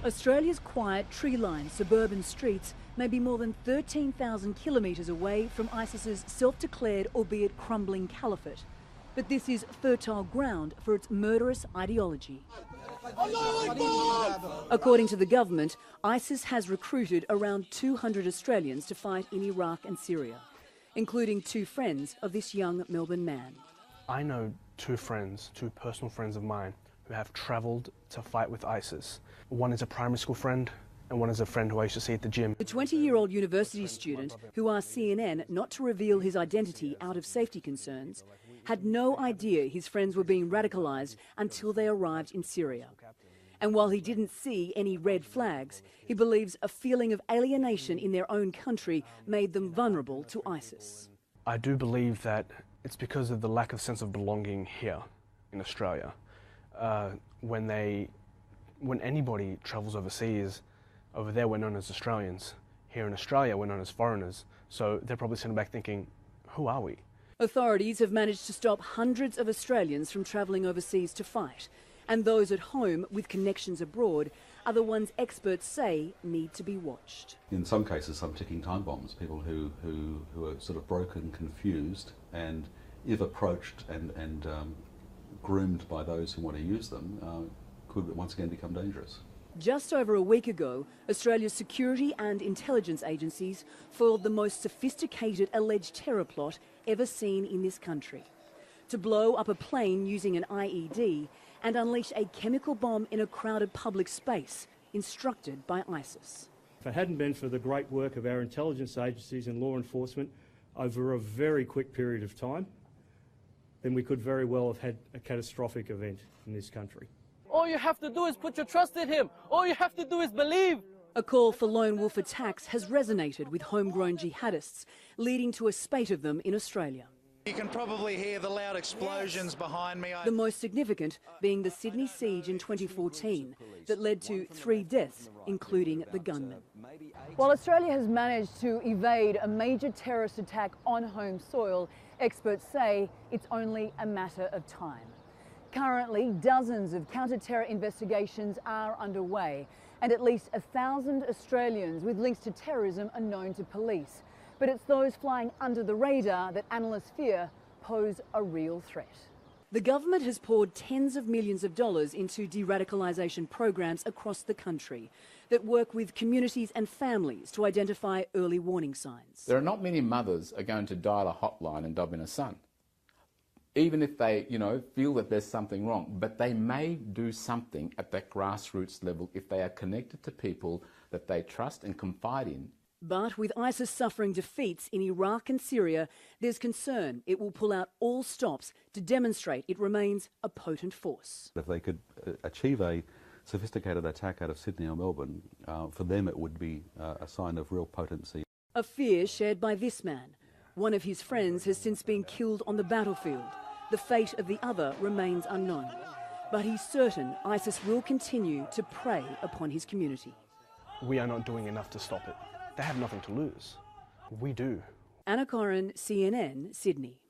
Australia's quiet, tree-lined suburban streets may be more than 13,000 kilometres away from ISIS's self-declared, albeit crumbling, caliphate. But this is fertile ground for its murderous ideology. According to the government, ISIS has recruited around 200 Australians to fight in Iraq and Syria, including two friends of this young Melbourne man. I know two personal friends of mine, who have travelled to fight with ISIS. One is a primary school friend, and one is a friend who I used to see at the gym. The 20-year-old university student, who asked CNN not to reveal his identity out of safety concerns, had no idea his friends were being radicalised until they arrived in Syria. And while he didn't see any red flags, he believes a feeling of alienation in their own country made them vulnerable to ISIS. I do believe that it's because of the lack of sense of belonging here in Australia. When anybody travels overseas, over there we're known as Australians. Here in Australia we're known as foreigners. So they're probably sitting back thinking, who are we? Authorities have managed to stop hundreds of Australians from travelling overseas to fight. And those at home with connections abroad are the ones experts say need to be watched. In some cases, some ticking time bombs, people who are sort of broken, confused, and if approached and groomed by those who want to use them, could once again become dangerous. Just over a week ago, Australia's security and intelligence agencies foiled the most sophisticated alleged terror plot ever seen in this country. To blow up a plane using an IED and unleash a chemical bomb in a crowded public space, instructed by ISIS. If it hadn't been for the great work of our intelligence agencies and law enforcement over a very quick period of time, then we could very well have had a catastrophic event in this country. All you have to do is put your trust in him. All you have to do is believe. A call for lone wolf attacks has resonated with homegrown jihadists, leading to a spate of them in Australia. You can probably hear the loud explosions behind me. The most significant being the Sydney siege in 2014 that led to 3 deaths, including the gunman. While Australia has managed to evade a major terrorist attack on home soil, experts say it's only a matter of time. Currently, dozens of counter-terror investigations are underway, and at least 1,000 Australians with links to terrorism are known to police. But it's those flying under the radar that analysts fear pose a real threat. The government has poured tens of millions of dollars into de-radicalisation programs across the country that work with communities and families to identify early warning signs. There are not many mothers are going to dial a hotline and dob in a son, even if they, feel that there's something wrong. But they may do something at that grassroots level if they are connected to people that they trust and confide in. But with ISIS suffering defeats in Iraq and Syria, there's concern it will pull out all stops to demonstrate it remains a potent force. If they could achieve a sophisticated attack out of Sydney or Melbourne, for them it would be a sign of real potency. A fear shared by this man. One of his friends has since been killed on the battlefield. The fate of the other remains unknown. But he's certain ISIS will continue to prey upon his community. We are not doing enough to stop it. They have nothing to lose. We do. Anna Corrin, CNN, Sydney.